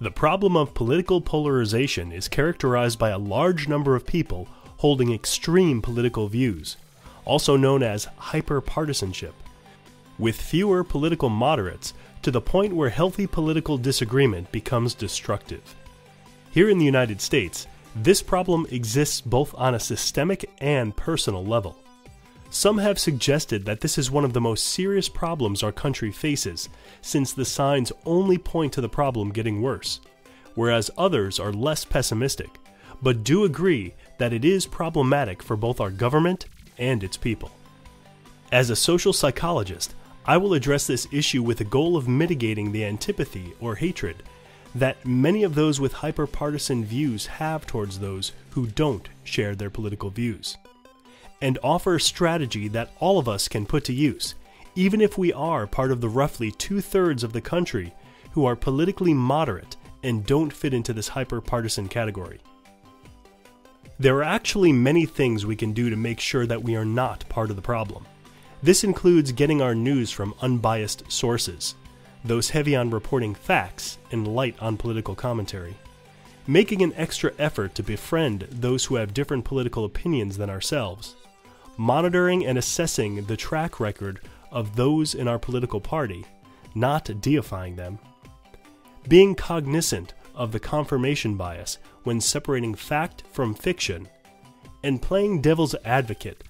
The problem of political polarization is characterized by a large number of people holding extreme political views, also known as hyper-partisanship, with fewer political moderates to the point where healthy political disagreement becomes destructive. Here in the United States, this problem exists both on a systemic and personal level. Some have suggested that this is one of the most serious problems our country faces, since the signs only point to the problem getting worse, whereas others are less pessimistic, but do agree that it is problematic for both our government and its people. As a social psychologist, I will address this issue with the goal of mitigating the antipathy or hatred that many of those with hyper-partisan views have towards those who don't share their political views, and offer a strategy that all of us can put to use, even if we are part of the roughly 2/3 of the country who are politically moderate and don't fit into this hyper-partisan category. There are actually many things we can do to make sure that we are not part of the problem. This includes getting our news from unbiased sources, those heavy on reporting facts and light on political commentary, making an extra effort to befriend those who have different political opinions than ourselves, monitoring and assessing the track record of those in our political party, not deifying them, being cognizant of the confirmation bias when separating fact from fiction, and playing devil's advocate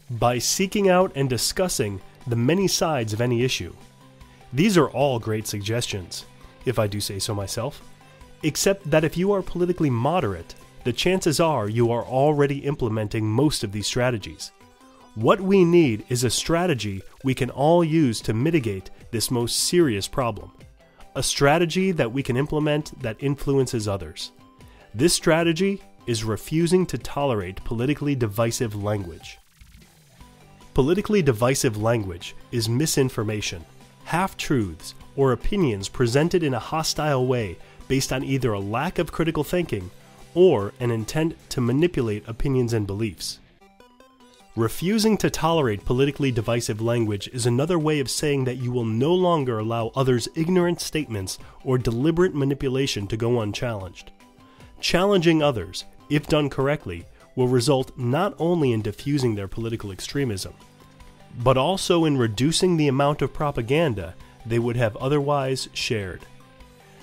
by seeking out and discussing the many sides of any issue. These are all great suggestions, if I do say so myself, except that if you are politically moderate, the chances are you are already implementing most of these strategies. What we need is a strategy we can all use to mitigate this most serious problem. A strategy that we can implement that influences others. This strategy is refusing to tolerate politically divisive language. Politically divisive language is misinformation, half-truths, or opinions presented in a hostile way based on either a lack of critical thinking or an intent to manipulate opinions and beliefs. Refusing to tolerate politically divisive language is another way of saying that you will no longer allow others' ignorant statements or deliberate manipulation to go unchallenged. Challenging others, if done correctly, will result not only in diffusing their political extremism, but also in reducing the amount of propaganda they would have otherwise shared.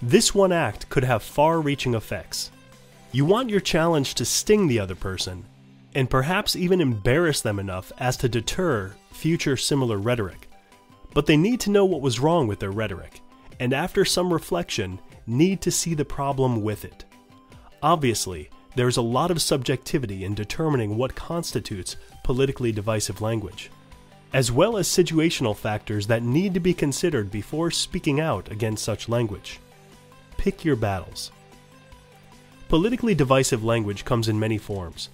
This one act could have far-reaching effects. You want your challenge to sting the other person, and perhaps even embarrass them enough as to deter future similar rhetoric. But they need to know what was wrong with their rhetoric, and after some reflection, need to see the problem with it. Obviously, there's a lot of subjectivity in determining what constitutes politically divisive language, as well as situational factors that need to be considered before speaking out against such language. Pick your battles. Politically divisive language comes in many forms.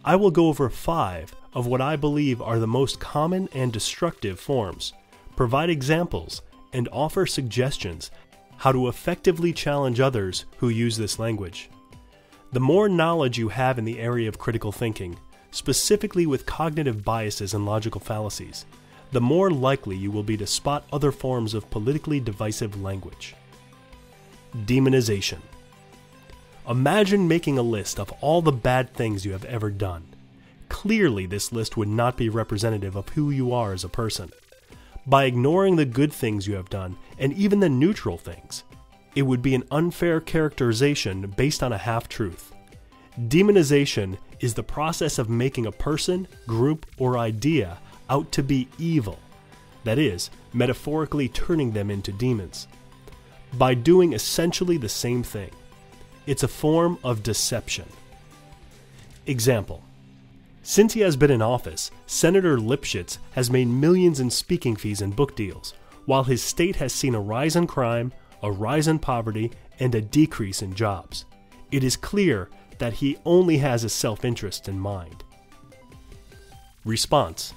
I will go over 5 of what I believe are the most common and destructive forms, provide examples, and offer suggestions how to effectively challenge others who use this language. The more knowledge you have in the area of critical thinking, specifically with cognitive biases and logical fallacies, the more likely you will be to spot other forms of politically divisive language. Demonization. Imagine making a list of all the bad things you have ever done. Clearly, this list would not be representative of who you are as a person. By ignoring the good things you have done, and even the neutral things, it would be an unfair characterization based on a half-truth. Demonization is the process of making a person, group, or idea out to be evil, that is, metaphorically turning them into demons, by doing essentially the same thing. It's a form of deception. Example. Since he has been in office, Senator Lipschitz has made millions in speaking fees and book deals, while his state has seen a rise in crime, a rise in poverty, and a decrease in jobs. It is clear that he only has his self-interest in mind. Response.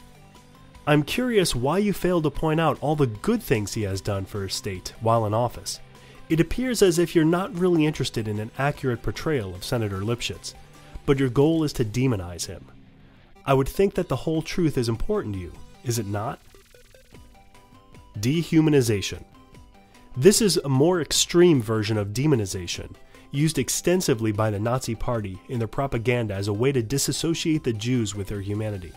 I'm curious why you failed to point out all the good things he has done for his state while in office. It appears as if you're not really interested in an accurate portrayal of Senator Lipschitz, but your goal is to demonize him. I would think that the whole truth is important to you, is it not? Dehumanization. This is a more extreme version of demonization, used extensively by the Nazi Party in their propaganda as a way to disassociate the Jews with their humanity.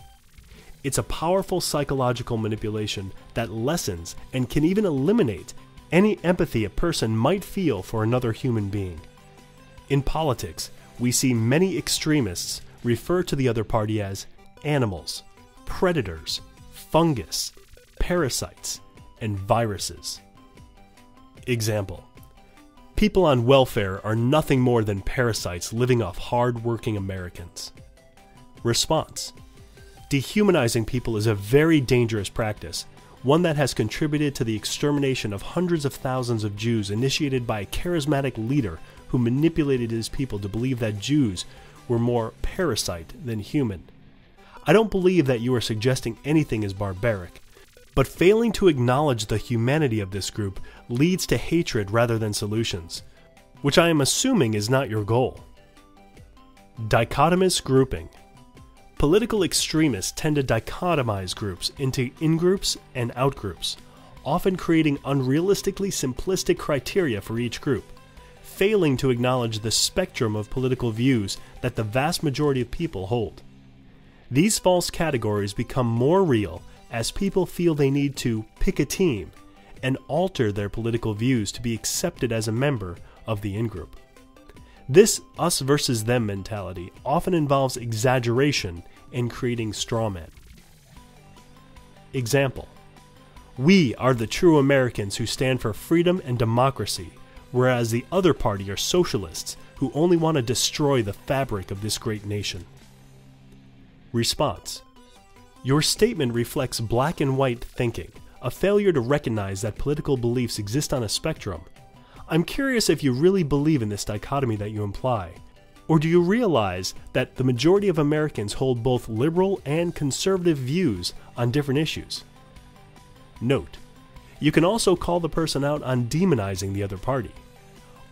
It's a powerful psychological manipulation that lessens and can even eliminate any empathy a person might feel for another human being. In politics, we see many extremists refer to the other party as animals, predators, fungus, parasites, and viruses. Example: people on welfare are nothing more than parasites living off hard-working Americans. Response: dehumanizing people is a very dangerous practice, one that has contributed to the extermination of hundreds of thousands of Jews initiated by a charismatic leader who manipulated his people to believe that Jews were more parasite than human. I don't believe that you are suggesting anything is barbaric, but failing to acknowledge the humanity of this group leads to hatred rather than solutions, which I am assuming is not your goal. Dichotomous grouping. Political extremists tend to dichotomize groups into in-groups and out-groups, often creating unrealistically simplistic criteria for each group, failing to acknowledge the spectrum of political views that the vast majority of people hold. These false categories become more real as people feel they need to pick a team and alter their political views to be accepted as a member of the in-group. This us versus them mentality often involves exaggeration and creating straw men. Example: we are the true Americans who stand for freedom and democracy, whereas the other party are socialists who only want to destroy the fabric of this great nation. Response: your statement reflects black and white thinking, a failure to recognize that political beliefs exist on a spectrum. I'm curious if you really believe in this dichotomy that you imply, or do you realize that the majority of Americans hold both liberal and conservative views on different issues? Note: you can also call the person out on demonizing the other party.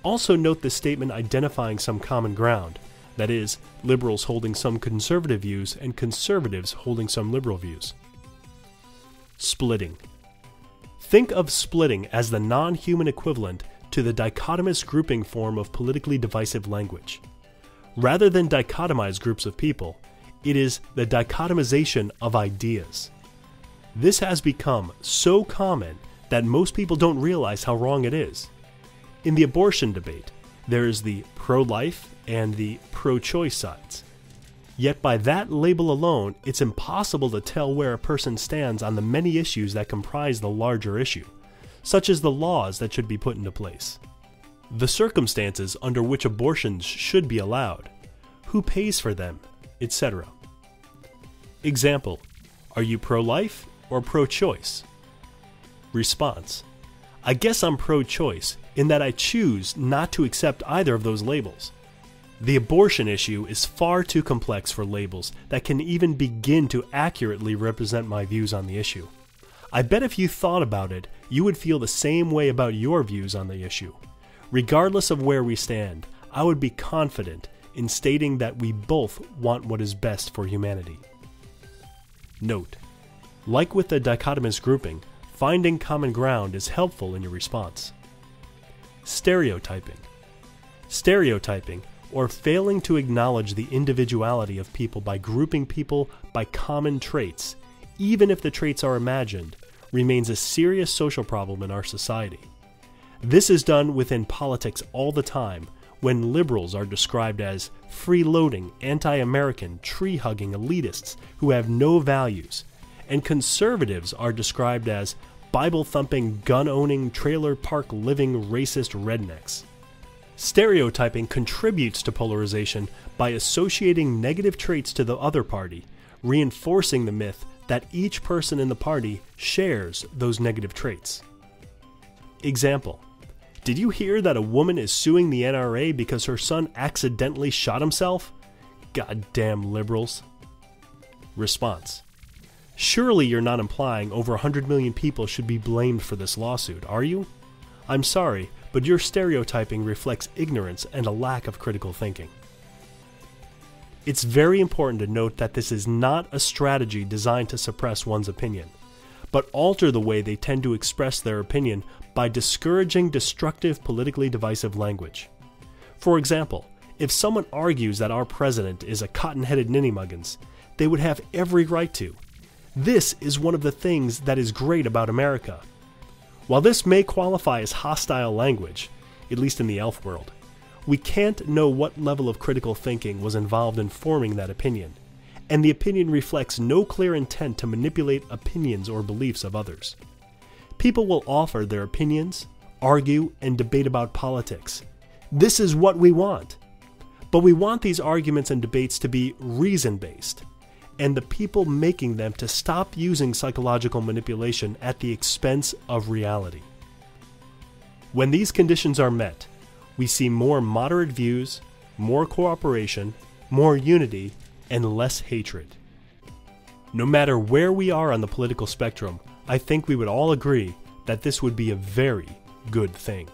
Also note the statement identifying some common ground, that is, liberals holding some conservative views and conservatives holding some liberal views. Splitting. Think of splitting as the non-human equivalent to the dichotomous grouping form of politically divisive language. Rather than dichotomize groups of people, it is the dichotomization of ideas. This has become so common that most people don't realize how wrong it is. In the abortion debate, there is the pro-life and the pro-choice sides. Yet by that label alone, it's impossible to tell where a person stands on the many issues that comprise the larger issue, such as the laws that should be put into place, the circumstances under which abortions should be allowed, who pays for them, etc. Example: are you pro-life or pro-choice? Response: I guess I'm pro-choice in that I choose not to accept either of those labels. The abortion issue is far too complex for labels that can even begin to accurately represent my views on the issue. I bet if you thought about it, you would feel the same way about your views on the issue. Regardless of where we stand, I would be confident in stating that we both want what is best for humanity. Note: like with the dichotomous grouping, finding common ground is helpful in your response. Stereotyping. Stereotyping, or failing to acknowledge the individuality of people by grouping people by common traits, even if the traits are imagined, remains a serious social problem in our society. This is done within politics all the time, when liberals are described as freeloading, anti-American, tree-hugging elitists who have no values, and conservatives are described as Bible-thumping, gun-owning, trailer-park-living racist rednecks. Stereotyping contributes to polarization by associating negative traits to the other party, reinforcing the myth that each person in the party shares those negative traits. Example: did you hear that a woman is suing the NRA because her son accidentally shot himself? Goddamn liberals. Response: surely you're not implying over 100 million people should be blamed for this lawsuit, are you? I'm sorry, but your stereotyping reflects ignorance and a lack of critical thinking. It's very important to note that this is not a strategy designed to suppress one's opinion, but alter the way they tend to express their opinion by discouraging destructive, politically divisive language. For example, if someone argues that our president is a cotton-headed ninnymuggins, they would have every right to. This is one of the things that is great about America. While this may qualify as hostile language, at least in the elf world, we can't know what level of critical thinking was involved in forming that opinion, and the opinion reflects no clear intent to manipulate opinions or beliefs of others. People will offer their opinions, argue, and debate about politics. This is what we want. But we want these arguments and debates to be reason-based, and the people making them to stop using psychological manipulation at the expense of reality. When these conditions are met, we see more moderate views, more cooperation, more unity, and less hatred. No matter where we are on the political spectrum, I think we would all agree that this would be a very good thing.